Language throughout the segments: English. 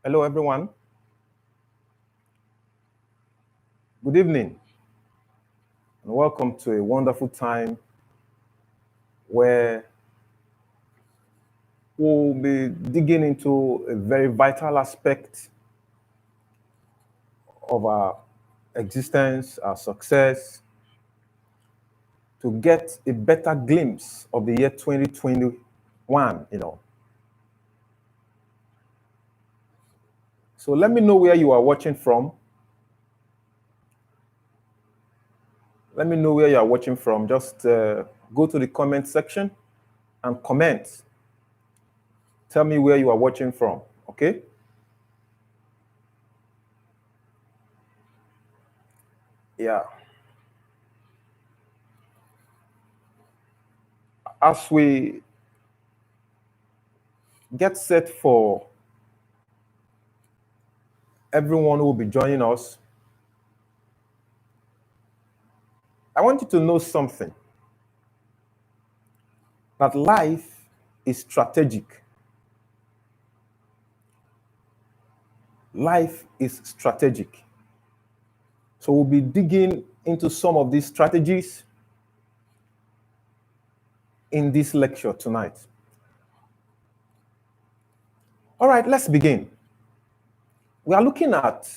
Hello, everyone. Good evening, and welcome to a wonderful time where we'll be digging into a very vital aspect of our existence, our success, to get a better glimpse of the year 2021. So let me know where you are watching from. Let me know where you are watching from. Just go to the comment section and comment. Tell me where you are watching from, okay? Yeah. As we get set for everyone who will be joining us, I want you to know something, that life is strategic. Life is strategic. So we'll be digging into some of these strategies in this lecture tonight. All right, let's begin. We are looking at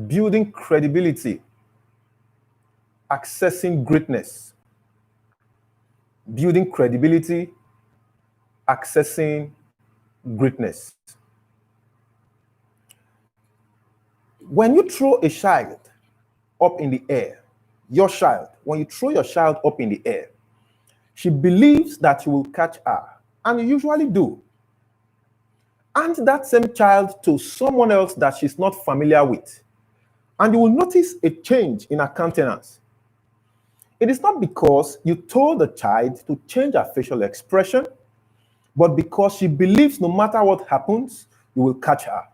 building credibility, accessing greatness. Building credibility, accessing greatness. When you throw a child up in the air, your child, when you throw your child up in the air, she believes that you will catch her, and you usually do. And that same child to someone else that she's not familiar with, and you will notice a change in her countenance. It is not because you told the child to change her facial expression, but because she believes no matter what happens, you will catch her.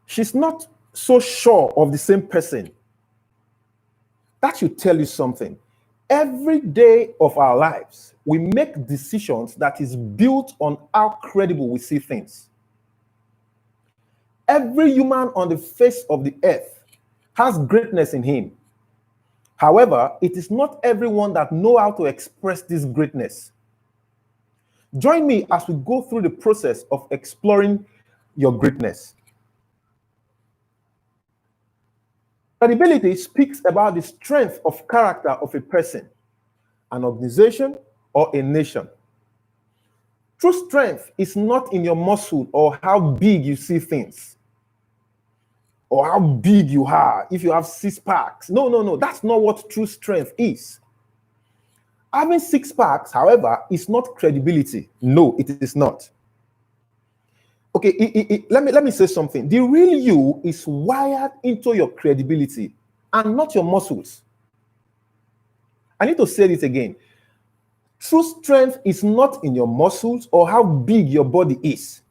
She's not so sure of the same person. That should tell you something. Every day of our lives, we make decisions that is built on how credible we see things. Every human on the face of the earth has greatness in him. However, it is not everyone that know how to express this greatness. Join me as we go through the process of exploring your greatness. Credibility speaks about the strength of character of a person, an organization, or a nation. True strength is not in your muscle or how big you see things, or how big you are, if you have 6 packs. No. That's not what true strength is. Having 6 packs, however, is not credibility. No, it is not. Okay, let me say something. The real you is wired into your credibility and not your muscles. I need to say this again. True strength is not in your muscles or how big your body is.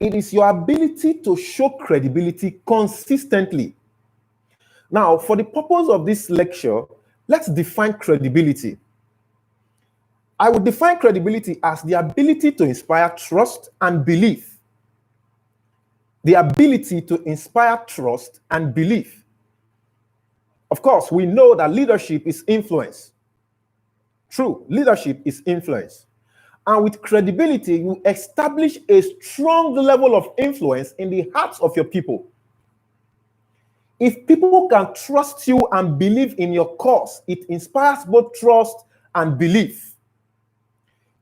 It is your ability to show credibility consistently. Now, for the purpose of this lecture, let's define credibility. I would define credibility as the ability to inspire trust and belief. The ability to inspire trust and belief. Of course, we know that leadership is influence. True, leadership is influence. And with credibility, you establish a strong level of influence in the hearts of your people. If people can trust you and believe in your cause, it inspires both trust and belief.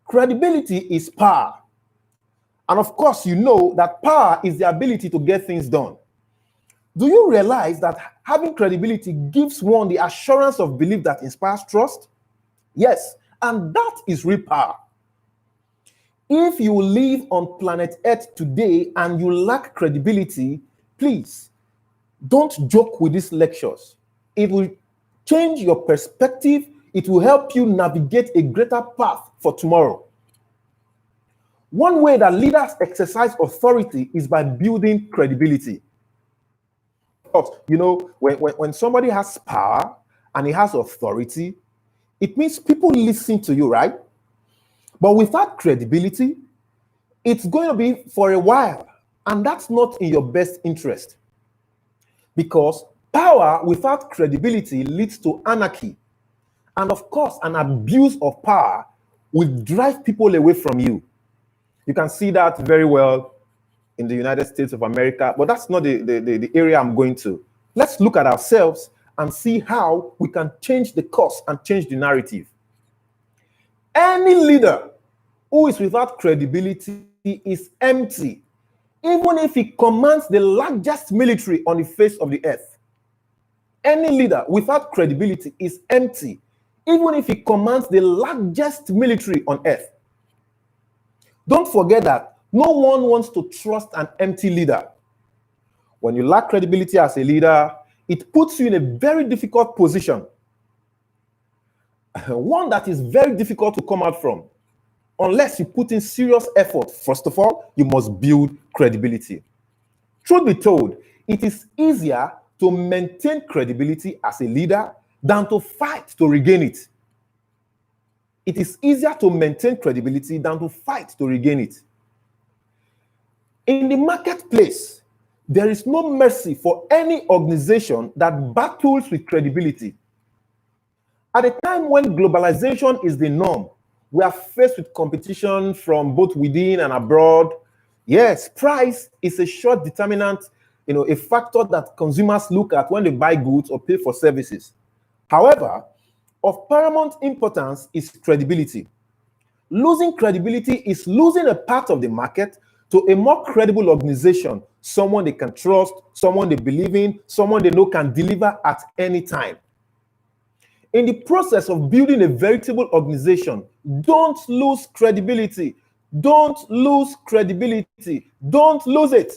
Credibility is power. And of course, you know that power is the ability to get things done. Do you realize that having credibility gives one the assurance of belief that inspires trust? Yes, and that is real power. If you live on planet Earth today and you lack credibility, please don't joke with these lectures. It will change your perspective. It will help you navigate a greater path for tomorrow. One way that leaders exercise authority is by building credibility. You know, when somebody has power and he has authority, it means people listen to you, right? But without credibility, It's going to be for a while, and that's not in your best interest. Because power without credibility leads to anarchy. And of course, an abuse of power will drive people away from you. You can see that very well in the United States of America, but that's not the area I'm going to. Let's look at ourselves and see how we can change the course and change the narrative. Any leader who is without credibility is empty, even if he commands the largest military on the face of the earth. Any leader without credibility is empty, even if he commands the largest military on earth. Don't forget that no one wants to trust an empty leader. When you lack credibility as a leader, it puts you in a very difficult position. One that is very difficult to come out from, unless you put in serious effort. First of all, you must build credibility. Truth be told, it is easier to maintain credibility as a leader than to fight to regain it. It is easier to maintain credibility than to fight to regain it. In the marketplace, there is no mercy for any organization that battles with credibility. At a time when globalization is the norm, we are faced with competition from both within and abroad. Yes, price is a short determinant, a factor that consumers look at when they buy goods or pay for services. However, of paramount importance is credibility. Losing credibility is losing a part of the market to a more credible organization, someone they can trust, someone they believe in, someone they know can deliver at any time. In the process of building a veritable organization, don't lose credibility. Don't lose credibility. Don't lose it.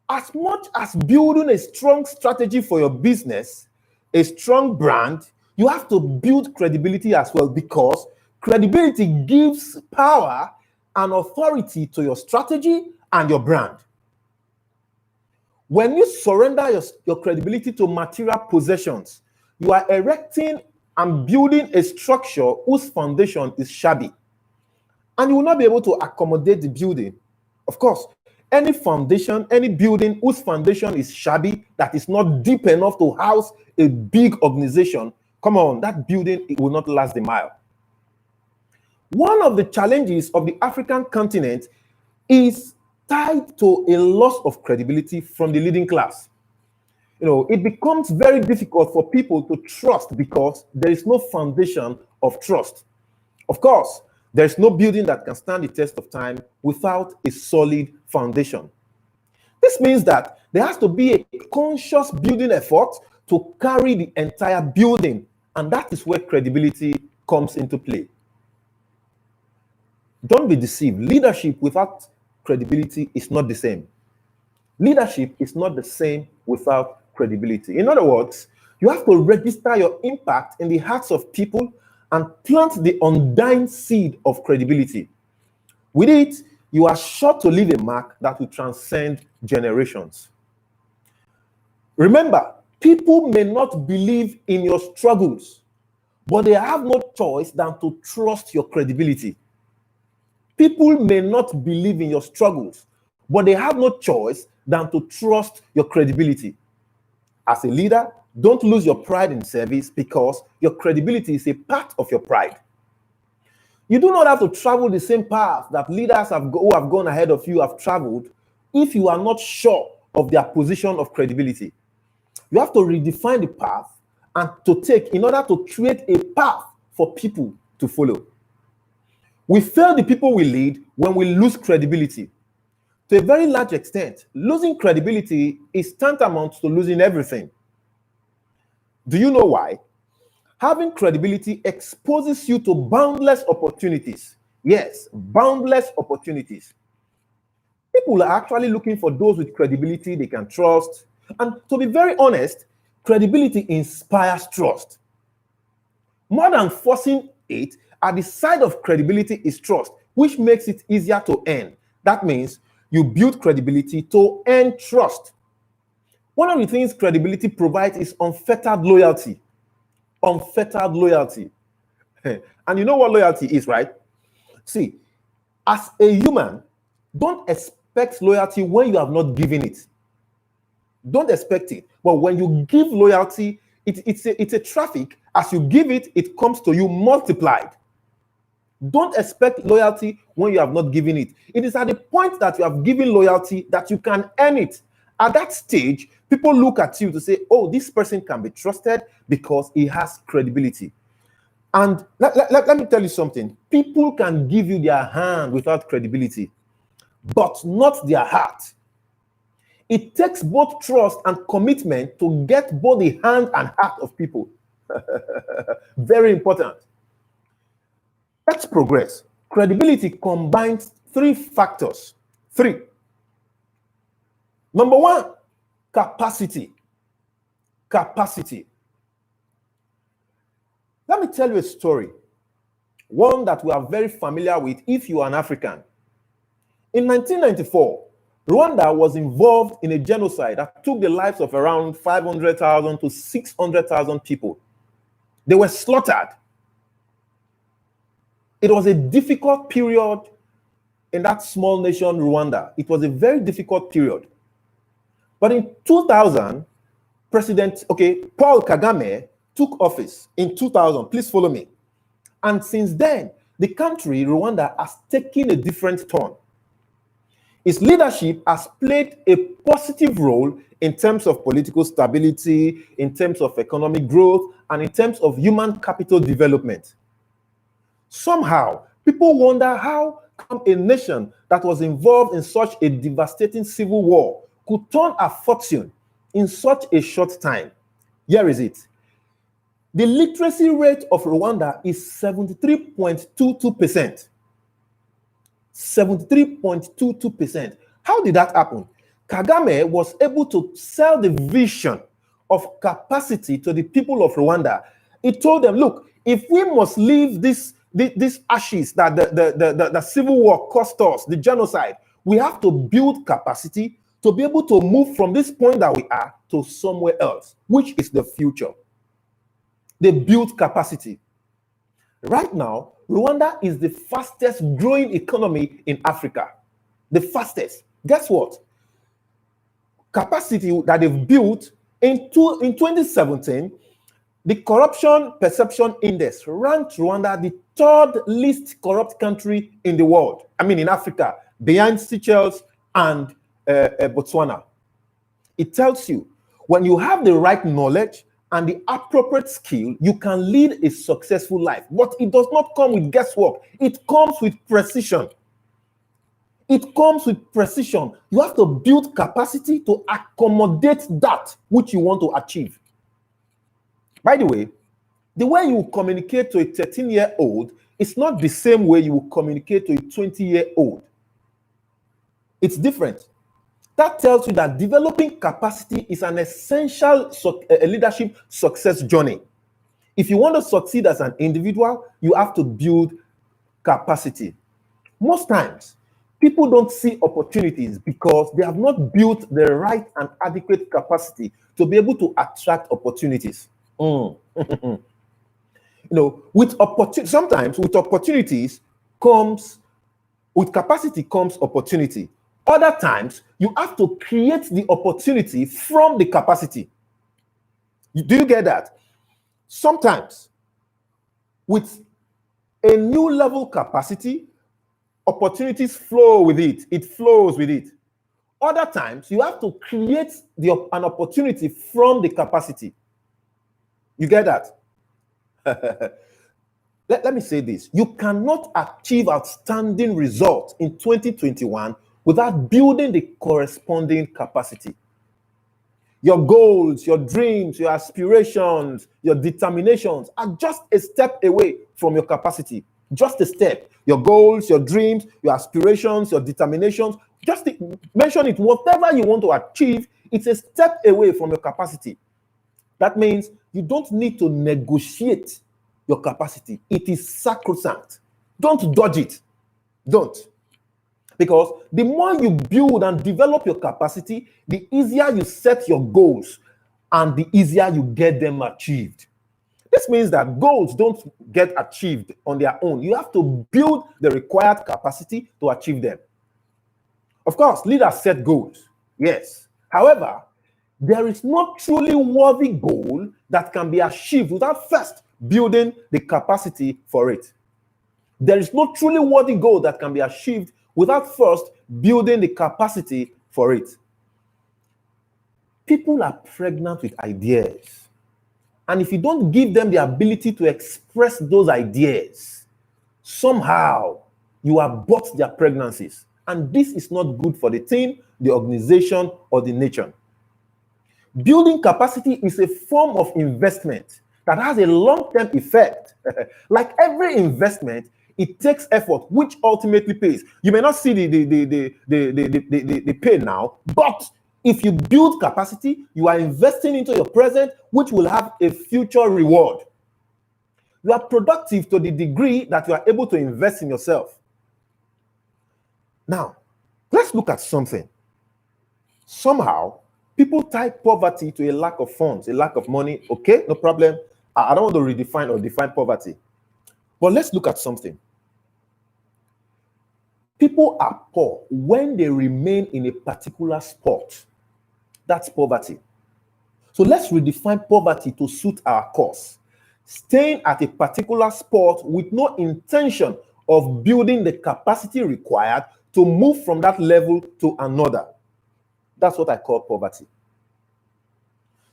As much as building a strong strategy for your business, a strong brand, you have to build credibility as well, because credibility gives power and authority to your strategy and your brand. When you surrender your credibility to material possessions, you are erecting and building a structure whose foundation is shabby, and you will not be able to accommodate the building. Of course, any foundation, any building whose foundation is shabby, that is not deep enough to house a big organization, come on, that building, it will not last a mile. One of the challenges of the African continent is tied to a loss of credibility from the leading class. It becomes very difficult for people to trust because there is no foundation of trust. Of course, there is no building that can stand the test of time without a solid foundation. This means that there has to be a conscious building effort to carry the entire building, and that is where credibility comes into play. Don't be deceived. Leadership without credibility is not the same. Leadership is not the same without credibility. In other words, you have to register your impact in the hearts of people and plant the undying seed of credibility. With it, you are sure to leave a mark that will transcend generations. Remember, people may not believe in your struggles, but they have no choice than to trust your credibility. People may not believe in your struggles, but they have no choice than to trust your credibility. As a leader, don't lose your pride in service, because your credibility is a part of your pride. You do not have to travel the same path that leaders who have gone ahead of you have traveled if you are not sure of their position of credibility. You have to redefine the path and to take in order to create a path for people to follow. We fail the people we lead when we lose credibility. To a very large extent, losing credibility is tantamount to losing everything. Do you know why? Having credibility exposes you to boundless opportunities. Yes, boundless opportunities. People are actually looking for those with credibility they can trust. And to be very honest, credibility inspires trust. More than forcing it, at the side of credibility is trust, which makes it easier to earn. That means you build credibility to earn trust. One of the things credibility provides is unfettered loyalty. Unfettered loyalty. And you know what loyalty is, right? See, As a human, don't expect loyalty when you have not given it. Don't expect it. But when you give loyalty, it's a traffic. As you give it, it comes to you multiplied. Don't expect loyalty when you have not given it. It is at the point that you have given loyalty that you can earn it. At that stage, people look at you to say, oh, this person can be trusted because he has credibility. And let me tell you something. People can give you their hand without credibility, but not their heart. It takes both trust and commitment to get both the hand and heart of people. Very important. Let's progress. Credibility combines three factors. Three. Number one, capacity. Capacity. Let me tell you a story. One that we are very familiar with if you are an African. In 1994, Rwanda was involved in a genocide that took the lives of around 500,000 to 600,000 people. They were slaughtered. It was a difficult period in that small nation, Rwanda. It was a very difficult period. But in 2000, Paul Kagame took office in 2000. Please follow me. And since then, the country, Rwanda, has taken a different turn. Its leadership has played a positive role in terms of political stability, in terms of economic growth, and in terms of human capital development. Somehow, people wonder how come a nation that was involved in such a devastating civil war could turn a fortune in such a short time. Here is it. The literacy rate of Rwanda is 73.22%. 73.22%. How did that happen? Kagame was able to sell the vision of capacity to the people of Rwanda. He told them, look, if we must leave these ashes that the civil war cost us, the genocide, we have to build capacity to be able to move from this point that we are to somewhere else, which is the future. They built capacity. Right now, Rwanda is the fastest growing economy in Africa. The fastest. Guess what? Capacity that they've built in 2017, the Corruption Perception Index ranked Rwanda the third least corrupt country in the world. I mean, in Africa, behind Seychelles and Botswana. It tells you when you have the right knowledge and the appropriate skill, you can lead a successful life. But it does not come with guesswork. It comes with precision. It comes with precision. You have to build capacity to accommodate that which you want to achieve. By the way you communicate to a 13-year-old is not the same way you will communicate to a 20-year-old. It's different. That tells you that developing capacity is an essential leadership success journey. If you want to succeed as an individual, you have to build capacity. Most times, people don't see opportunities because they have not built the right and adequate capacity to be able to attract opportunities. Sometimes with opportunities comes, with capacity comes opportunity. Other times, you have to create the opportunity from the capacity. Do you get that? Sometimes, with a new level capacity, opportunities flow with it. It flows with it. Other times, you have to create an opportunity from the capacity. You get that? Let me say this. You cannot achieve outstanding results in 2021 without building the corresponding capacity. Your goals, your dreams, your aspirations, your determinations are just a step away from your capacity. Just a step. Your goals, your dreams, your aspirations, your determinations, just mention it. Whatever you want to achieve, it's a step away from your capacity. That means you don't need to negotiate your capacity. It is sacrosanct. Don't dodge it. Don't. Because the more you build and develop your capacity, the easier you set your goals and the easier you get them achieved. This means that goals don't get achieved on their own. You have to build the required capacity to achieve them. Of course, leaders set goals, yes. However, there is no truly worthy goal that can be achieved without first building the capacity for it. There is no truly worthy goal that can be achieved without first building the capacity for it. People are pregnant with ideas. And if you don't give them the ability to express those ideas, somehow you abort their pregnancies. And this is not good for the team, the organization, or the nation. Building capacity is a form of investment that has a long-term effect. Like every investment, it takes effort, which ultimately pays. You may not see the pay now, but if you build capacity, you are investing into your present, which will have a future reward. You are productive to the degree that you are able to invest in yourself. Now, let's look at something. Somehow, people tie poverty to a lack of funds, a lack of money. Okay, no problem. I don't want to redefine or define poverty. But let's look at something. People are poor when they remain in a particular spot. That's poverty. So let's redefine poverty to suit our cause. Staying at a particular spot with no intention of building the capacity required to move from that level to another. That's what I call poverty.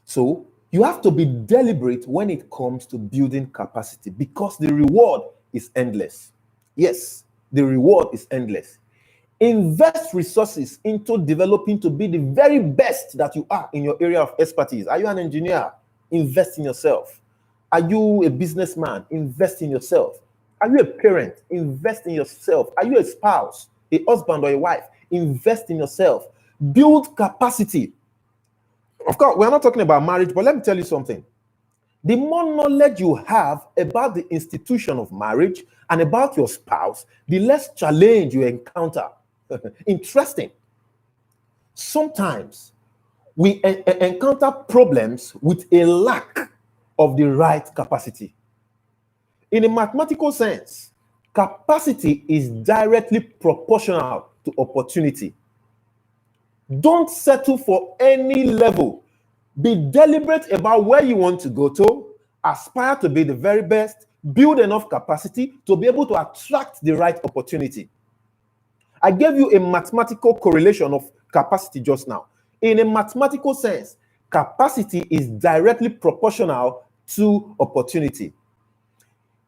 So you have to be deliberate when it comes to building capacity because the reward is endless. Yes, the reward is endless. Invest resources into developing to be the very best that you are in your area of expertise. Are you an engineer? Invest in yourself. Are you a businessman? Invest in yourself. Are you a parent? Invest in yourself. Are you a spouse, a husband or a wife? Invest in yourself. Build capacity. Of course, we're not talking about marriage, but let me tell you something. The more knowledge you have about the institution of marriage and about your spouse, the less challenge you encounter. Interesting. Sometimes we encounter problems with a lack of the right capacity. In a mathematical sense, capacity is directly proportional to opportunity. Don't settle for any level. Be deliberate about where you want to go to. Aspire to be the very best. Build enough capacity to be able to attract the right opportunity. I gave you a mathematical correlation of capacity just now. In a mathematical sense, capacity is directly proportional to opportunity.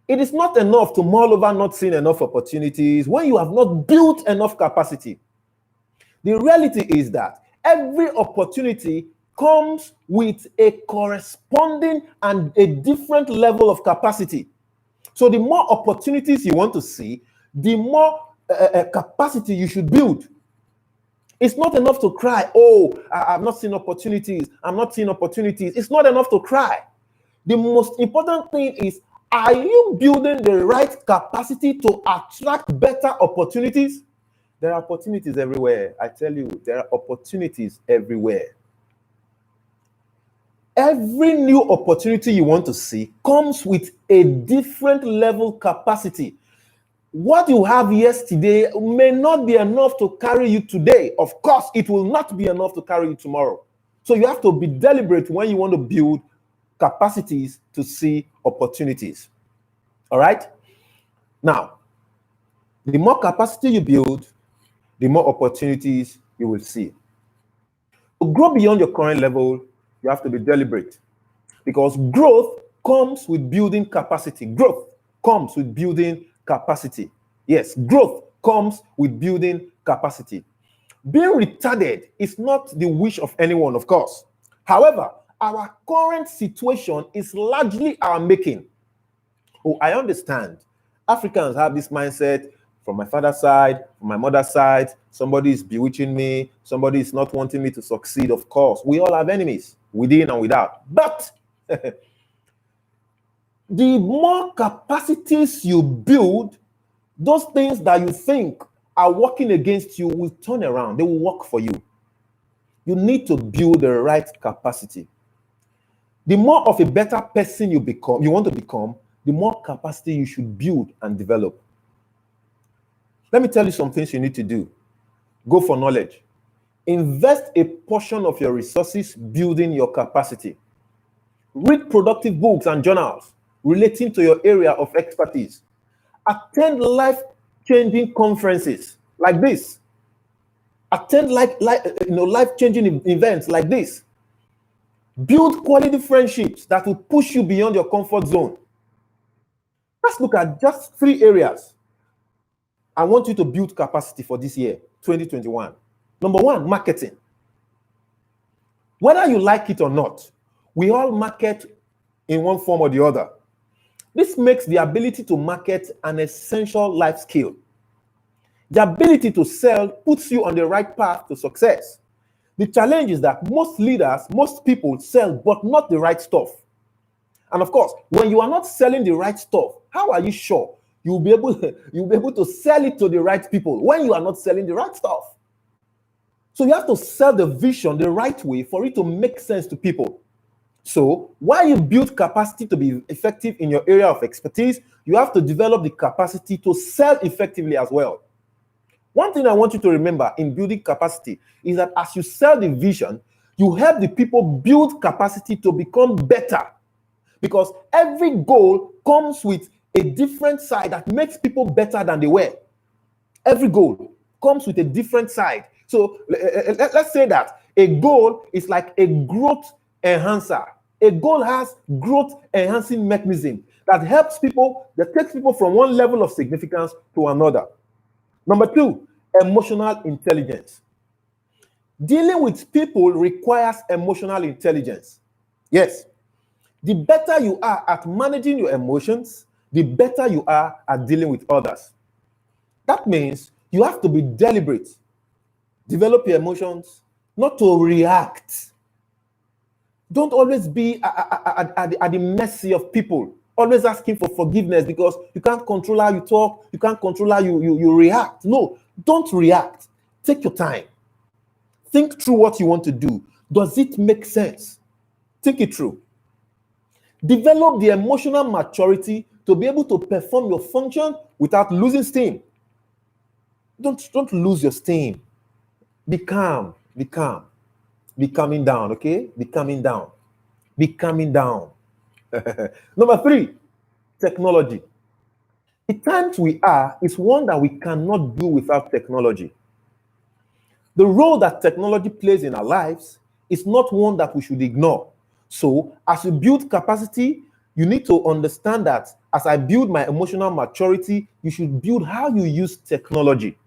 It is not enough to mull over not seeing enough opportunities when you have not built enough capacity. The reality is that every opportunity comes with a corresponding and a different level of capacity. So the more opportunities you want to see, the more capacity you should build. It's not enough to cry, oh, I've not seen opportunities. I'm not seeing opportunities. It's not enough to cry. The most important thing is, are you building the right capacity to attract better opportunities? There are opportunities everywhere. I tell you, there are opportunities everywhere. Every new opportunity you want to see comes with a different level capacity. What you have yesterday may not be enough to carry you today. Of course, it will not be enough to carry you tomorrow. So you have to be deliberate when you want to build capacities to see opportunities. All right? Now, the more capacity you build, the more opportunities you will see. To grow beyond your current level, you have to be deliberate because growth comes with building capacity. Growth comes with building capacity. Yes, growth comes with building capacity. Being retarded is not the wish of anyone, of course. However, our current situation is largely our making. Oh, I understand. Africans have this mindset from my father's side, from my mother's side. Somebody is bewitching me. Somebody is not wanting me to succeed. Of course, we all have enemies, within and without. But the more capacities you build, those things that you think are working against you will turn around. They will work for you. You need to build the right capacity. The more of a better person you want to become, the more capacity you should build and develop. Let me tell you some things you need to do. Go for knowledge. Invest a portion of your resources building your capacity. Read productive books and journals relating to your area of expertise. Attend life-changing conferences like this. Attend life-changing events like this. Build quality friendships that will push you beyond your comfort zone. Let's look at just 3 areas I want you to build capacity for this year, 2021. Number 1, marketing. Whether you like it or not, we all market in one form or the other. This makes the ability to market an essential life skill. The ability to sell puts you on the right path to success. The challenge is that most leaders, most people sell, but not the right stuff. And of course, when you are not selling the right stuff, how are you sure you'll be able to sell it to the right people when you are not selling the right stuff? So you have to sell the vision the right way for it to make sense to people. So while you build capacity to be effective in your area of expertise, you have to develop the capacity to sell effectively as well. One thing I want you to remember in building capacity is that as you sell the vision, you help the people build capacity to become better. Because every goal comes with a different side that makes people better than they were. Every goal comes with a different side. So let's say that a goal is like a growth enhancer. A goal has growth enhancing mechanism that helps people, that takes people from one level of significance to another. Number 2, emotional intelligence. Dealing with people requires emotional intelligence. Yes. The better you are at managing your emotions, the better you are at dealing with others. That means you have to be deliberate. Develop your emotions, not to react. Don't always be at the mercy of people, always asking for forgiveness because you can't control how you talk, you can't control how you react. No, don't react. Take your time. Think through what you want to do. Does it make sense? Think it through. Develop the emotional maturity to be able to perform your function without losing steam. Don't lose your steam. Be calm. Be calm. Be calming down, okay? Be calming down. Be calming down. Number 3, technology. The times we are is one that we cannot do without technology. The role that technology plays in our lives is not one that we should ignore. So, as you build capacity, you need to understand that as I build my emotional maturity, you should build how you use technology.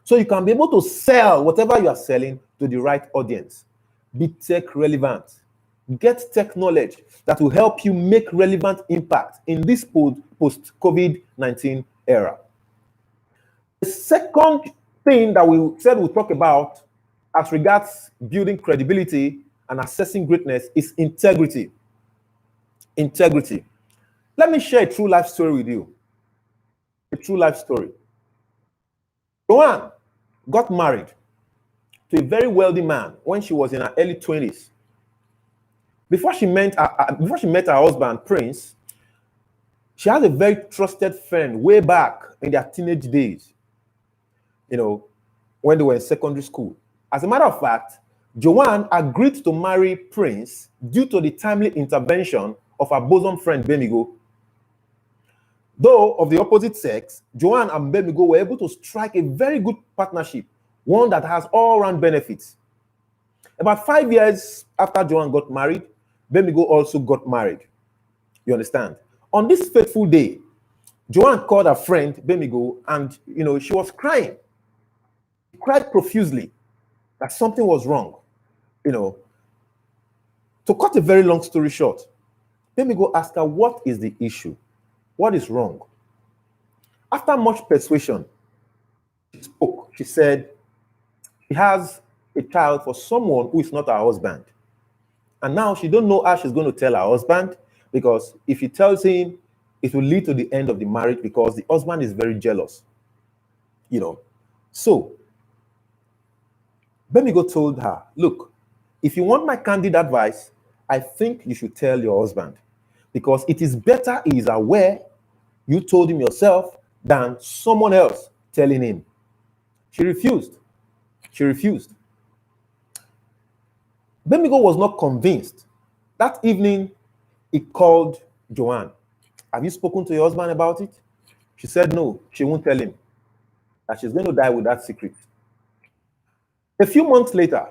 So you can be able to sell whatever you are selling to the right audience. Be tech relevant. Get tech knowledge that will help you make relevant impact in this post-COVID-19 era. The second thing that we said we'll talk about as regards building credibility and assessing greatness is integrity. Integrity. Let me share a true life story with you. A true life story. Joanne got married to a very wealthy man when she was in her early 20s. Before she met her husband, Prince, she had a very trusted friend way back in their teenage days, when they were in secondary school. As a matter of fact, Joanne agreed to marry Prince due to the timely intervention of her bosom friend, Bemigo. Though of the opposite sex, Joanne and Bemigo were able to strike a very good partnership, one that has all-round benefits. About 5 years after Joanne got married, Bemigo also got married. You understand? On this fateful day, Joanne called her friend Bemigo and, she was crying. She cried profusely that something was wrong. To cut a very long story short, Bemigo asked her, what is the issue? What is wrong? After much persuasion, she spoke. She said she has a child for someone who is not her husband. And now she don't know how she's going to tell her husband, because if she tells him, it will lead to the end of the marriage because the husband is very jealous. So Bemigo told her, look, if you want my candid advice, I think you should tell your husband, because it is better he is aware you told him yourself than someone else telling him. She refused. She refused. Bemigo was not convinced. That evening, he called Joanne. Have you spoken to your husband about it? She said no, she won't tell him, that she's going to die with that secret. A few months later,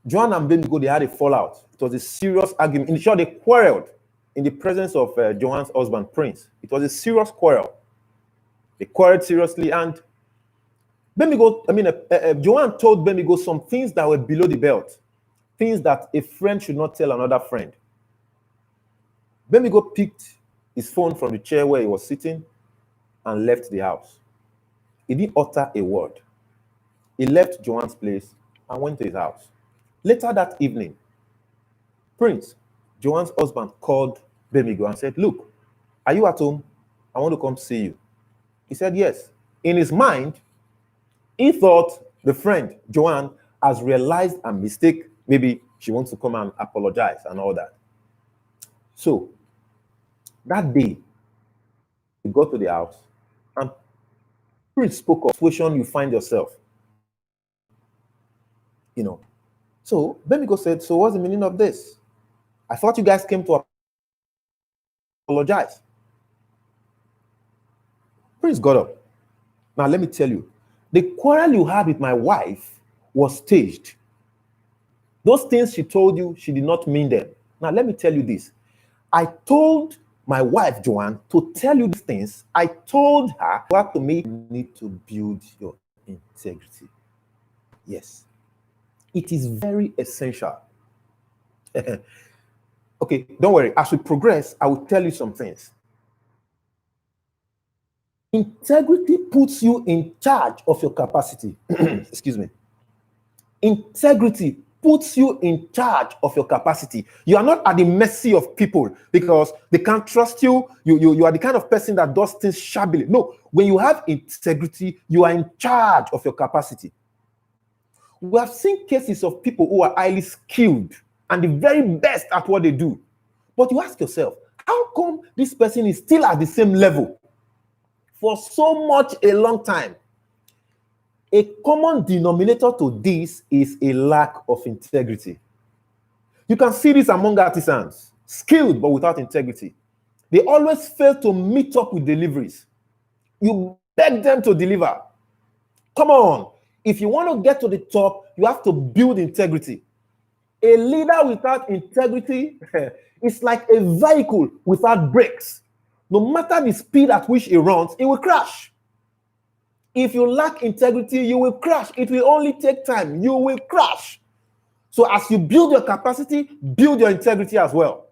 Joanne and Bemigo, they had a fallout. It was a serious argument. In short, they quarreled in the presence of Joanne's husband, Prince. It was a serious quarrel. They quarreled seriously, and Joanne told Bemigo some things that were below the belt, things that a friend should not tell another friend. Bemigo picked his phone from the chair where he was sitting and left the house. He didn't utter a word. He left Joanne's place and went to his house. Later that evening, Prince, Joanne's husband, called Bemigo and said, look, are you at home? I want to come see you. He said yes. In his mind, he thought the friend, Joanne, has realized a mistake. Maybe she wants to come and apologize and all that. So, that day, he got to the house and Prince spoke of the situation you find yourself. So Bemigo said, so what's the meaning of this? I thought you guys came to apologize. Prince got up. Now, let me tell you, the quarrel you had with my wife was staged. Those things she told you, she did not mean them. Now, let me tell you this. I told my wife, Joanne, to tell you these things. I told her, what to me, you need to build your integrity. Yes. It is very essential. Okay, don't worry. As we progress, I will tell you some things. Integrity puts you in charge of your capacity. Excuse me. Integrity puts you in charge of your capacity. You are not at the mercy of people because they can't trust you. You are the kind of person that does things shabbily. No, when you have integrity, you are in charge of your capacity. We have seen cases of people who are highly skilled and the very best at what they do. But you ask yourself, how come this person is still at the same level for so much a long time? A common denominator to this is a lack of integrity. You can see this among artisans, skilled but without integrity. They always fail to meet up with deliveries. You beg them to deliver. Come on. If you want to get to the top, you have to build integrity. A leader without integrity is like a vehicle without brakes. No matter the speed at which it runs, it will crash. If you lack integrity, you will crash. It will only take time. You will crash. So as you build your capacity, build your integrity as well.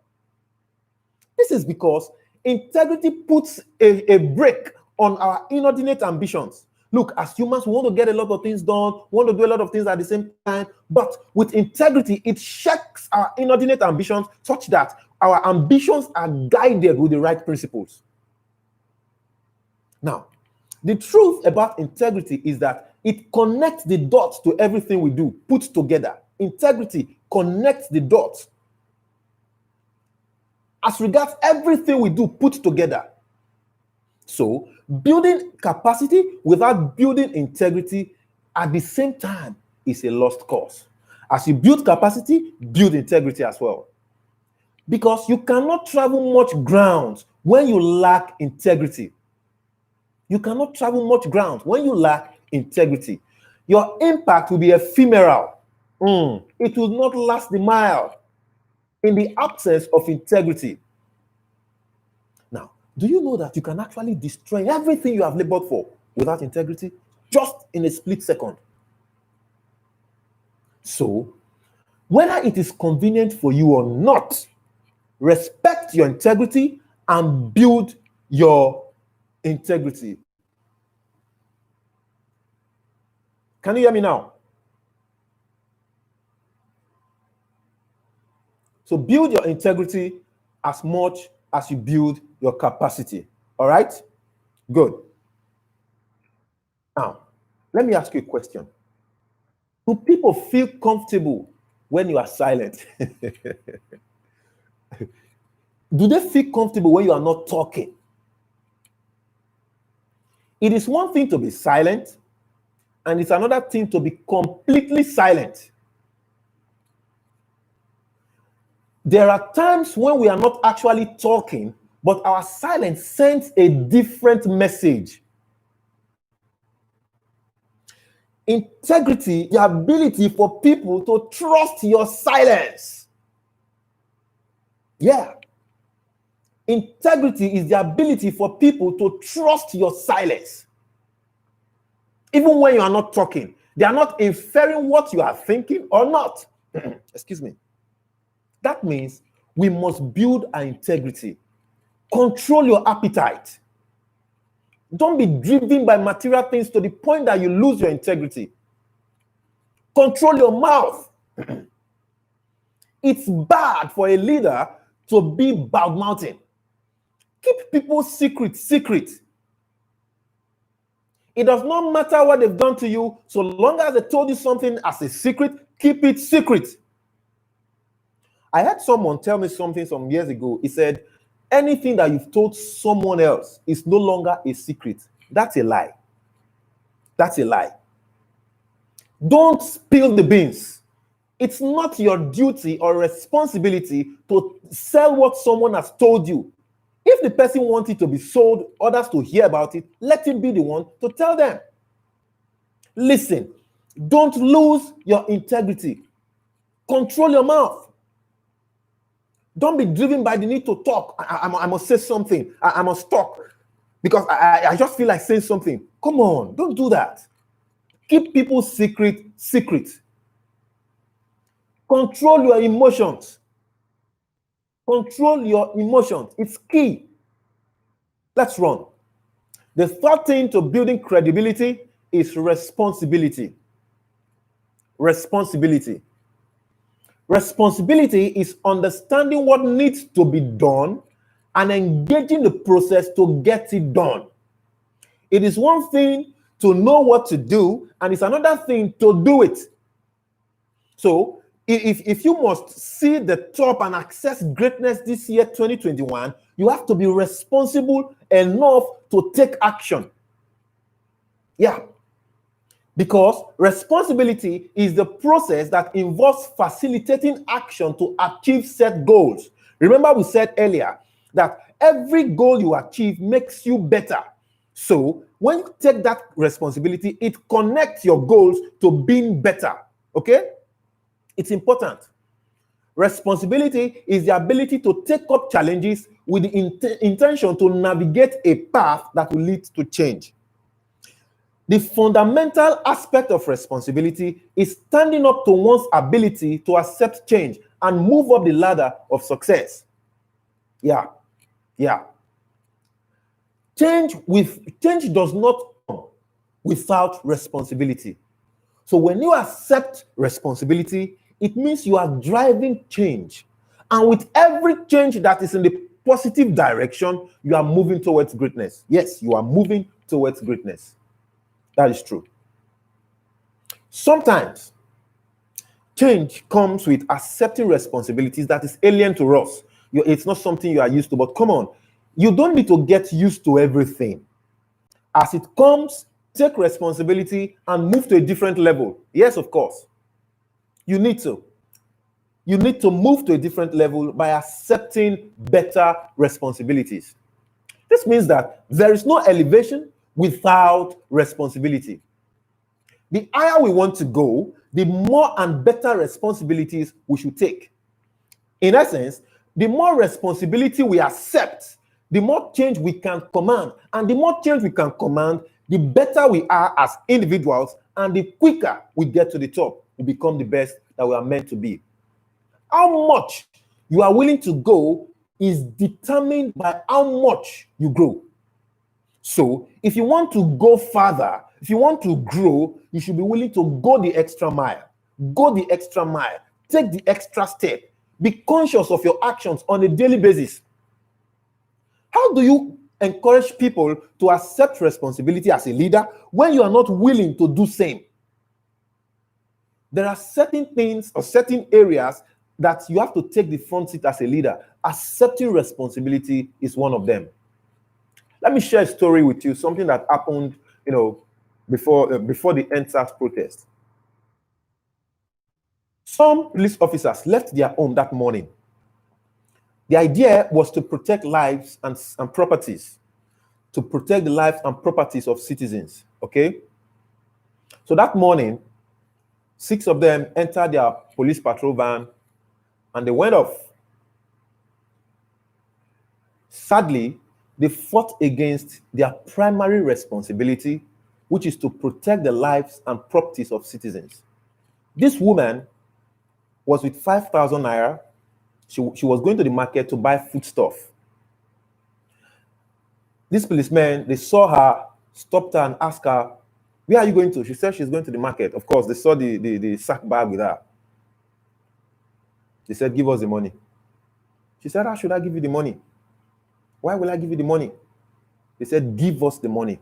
This is because integrity puts a brake on our inordinate ambitions. Look, as humans, we want to get a lot of things done, we want to do a lot of things at the same time, but with integrity, it checks our inordinate ambitions such that our ambitions are guided with the right principles. Now, the truth about integrity is that it connects the dots to everything we do, put together. Integrity connects the dots as regards everything we do, put together. So, building capacity without building integrity at the same time is a lost cause. As you build capacity, build integrity as well. Because you cannot travel much ground when you lack integrity. You cannot travel much ground when you lack integrity. Your impact will be ephemeral. It will not last the mile in the absence of integrity. Now, do you know that you can actually destroy everything you have labored for without integrity just in a split second? So, whether it is convenient for you or not, respect your integrity and build your integrity. Can you hear me now? So build your integrity as much as you build your capacity. All right? Good. Now, let me ask you a question. Do people feel comfortable when you are silent? Do they feel comfortable when you are not talking? It is one thing to be silent, and it's another thing to be completely silent. There are times when we are not actually talking, but our silence sends a different message. Integrity, the ability for people to trust your silence. Yeah. Integrity is the ability for people to trust your silence. Even when you are not talking, they are not inferring what you are thinking or not. Excuse me. That means we must build our integrity. Control your appetite. Don't be driven by material things to the point that you lose your integrity. Control your mouth. It's bad for a leader to be bad-mouthing. Keep people's secret. It does not matter what they've done to you, so long as they told you something as a secret, keep it secret. I had someone tell me something some years ago. He said, anything that you've told someone else is no longer a secret. That's a lie. That's a lie. Don't spill the beans. It's not your duty or responsibility to sell what someone has told you. If the person wants it to be sold, others to hear about it, let him be the one to tell them. Listen, don't lose your integrity. Control your mouth. Don't be driven by the need to talk. I must say something. I must talk because I just feel like saying something. Come on, don't do that. Keep people's secret. Control your emotions. Control your emotions. It's key. Let's run. The third thing to building credibility is responsibility. Responsibility is understanding what needs to be done and engaging the process to get it done. It is one thing to know what to do, and it's another thing to do it. So, if you must see the top and access greatness this year, 2021, you have to be responsible enough to take action. Yeah. Because responsibility is the process that involves facilitating action to achieve set goals. Remember, we said earlier that every goal you achieve makes you better. So when you take that responsibility, it connects your goals to being better. Okay? It's important. Responsibility is the ability to take up challenges with the intention to navigate a path that will lead to change. The fundamental aspect of responsibility is standing up to one's ability to accept change and move up the ladder of success. Yeah. Change does not come without responsibility. So when you accept responsibility, it means you are driving change. And with every change that is in the positive direction, you are moving towards greatness. Yes, you are moving towards greatness. That is true. Sometimes change comes with accepting responsibilities that is alien to us. It's not something you are used to, but come on, you don't need to get used to everything. As it comes, take responsibility and move to a different level. Yes, of course. You need to. You need to move to a different level by accepting better responsibilities. This means that there is no elevation without responsibility. The higher we want to go, the more and better responsibilities we should take. In essence, the more responsibility we accept, the more change we can command. And the more change we can command, the better we are as individuals, and the quicker we get to the top, we become the best that we are meant to be. How much you are willing to go is determined by how much you grow. So, if you want to go further, if you want to grow, you should be willing to go the extra mile. Go the extra mile. Take the extra step. Be conscious of your actions on a daily basis. How do you encourage people to accept responsibility as a leader when you are not willing to do same? There are certain things or certain areas that you have to take the front seat as a leader. Accepting responsibility is one of them. Let me share a story with you, something that happened, before the NSAS protest. Some police officers left their home that morning. The idea was to protect lives and properties, to protect the lives and properties of citizens, okay? So that morning, 6 of them entered their police patrol van and they went off. Sadly, they fought against their primary responsibility, which is to protect the lives and properties of citizens. This woman was with 5,000 naira. She was going to the market to buy foodstuff. These policemen, they saw her, stopped her and asked her, "Where are you going to?" She said she's going to the market. Of course, they saw the sack bag with her. They said, "Give us the money." She said, "How should I give you the money? Why will I give you the money?" They said, "Give us the money."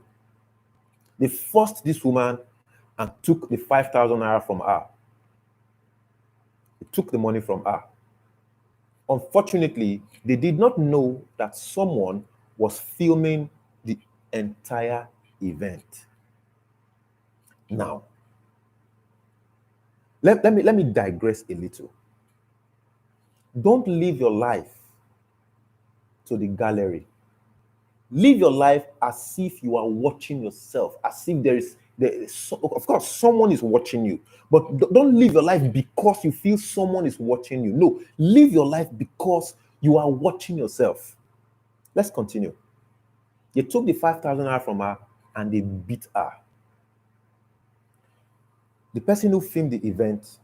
They forced this woman and took the 5,000 naira from her. They took the money from her. Unfortunately, they did not know that someone was filming the entire event. Now, let me digress a little. Don't live your life to the gallery. Live your life as if you are watching yourself, as if of course, someone is watching you. But don't live your life because you feel someone is watching you. No, live your life because you are watching yourself. Let's continue. They took the 5,000 naira from her and they beat her. The person who filmed the event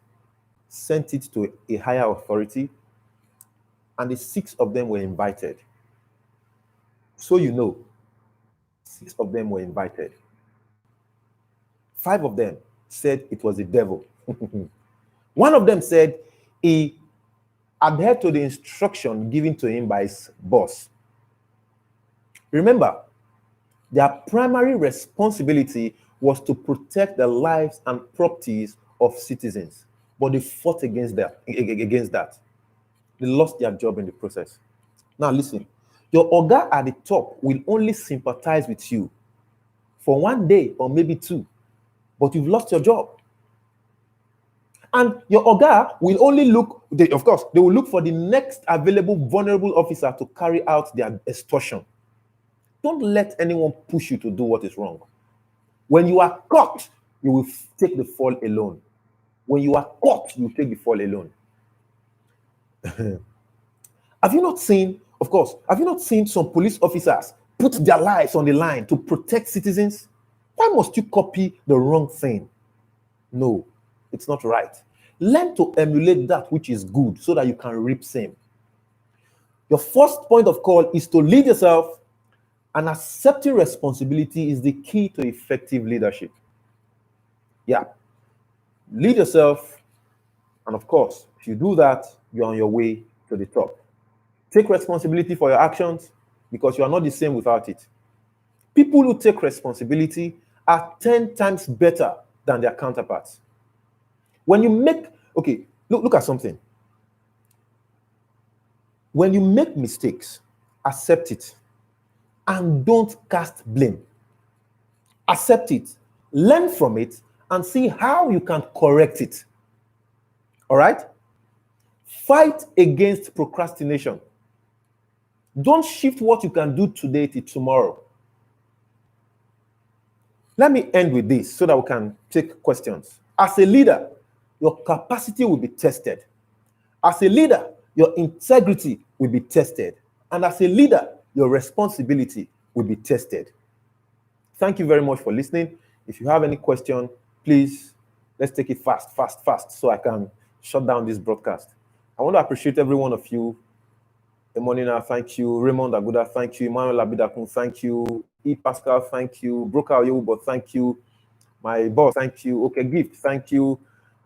sent it to a higher authority, and the 6 of them were invited. So 6 of them were invited. 5 of them said it was the devil. One of them said he adhered to the instruction given to him by his boss. Remember, their primary responsibility was to protect the lives and properties of citizens, but they fought against that. They lost their job in the process. Now listen, your oga at the top will only sympathize with you for 1 day or maybe 2, but you've lost your job. And your oga will only they will look for the next available vulnerable officer to carry out their extortion. Don't let anyone push you to do what is wrong. When you are caught, you will take the fall alone. When you are caught, you take the fall alone. Have you not seen some police officers put their lives on the line to protect citizens? Why must you copy the wrong thing? No, it's not right. Learn to emulate that which is good so that you can reap same. Your first point of call is to lead yourself, and accepting responsibility is the key to effective leadership. Yeah. Lead yourself, and of course, if you do that, you're on your way to the top. Take responsibility for your actions because you are not the same without it. People who take responsibility are 10 times better than their counterparts. When you look at something. When you make mistakes, accept it and don't cast blame. Accept it, learn from it, and see how you can correct it. All right? Fight against procrastination. Don't shift what you can do today to tomorrow. Let me end with this so that we can take questions. As a leader, your capacity will be tested. As a leader, your integrity will be tested. And as a leader, your responsibility will be tested. Thank you very much for listening. If you have any question, please, let's take it fast, so I can shut down this broadcast. I want to appreciate every one of you. Emonina, thank you. Raymond Aguda, thank you. Emmanuel Abidakun, thank you. E. Pascal, thank you. Broker Oyewubo, thank you. My boss, thank you. Okay, Gift, thank you.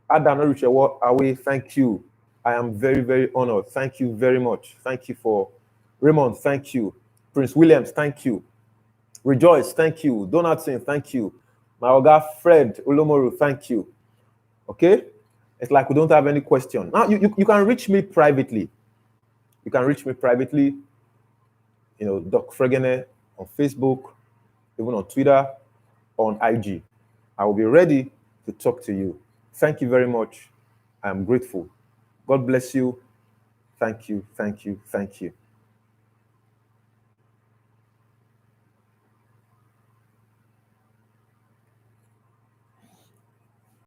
Adam Oruchewo Awe, thank you. I am very, very honored. Thank you very much. Thank you for Raymond, thank you. Prince Williams, thank you. Rejoice, thank you. Donaldson, thank you. My Oga Fred Ulomoru, thank you. Okay? It's like we don't have any question. Now, you can reach me privately. You can reach me privately, Doc Fregene on Facebook, even on Twitter, on IG. I will be ready to talk to you. Thank you very much. I'm grateful. God bless you. Thank you, thank you, thank you.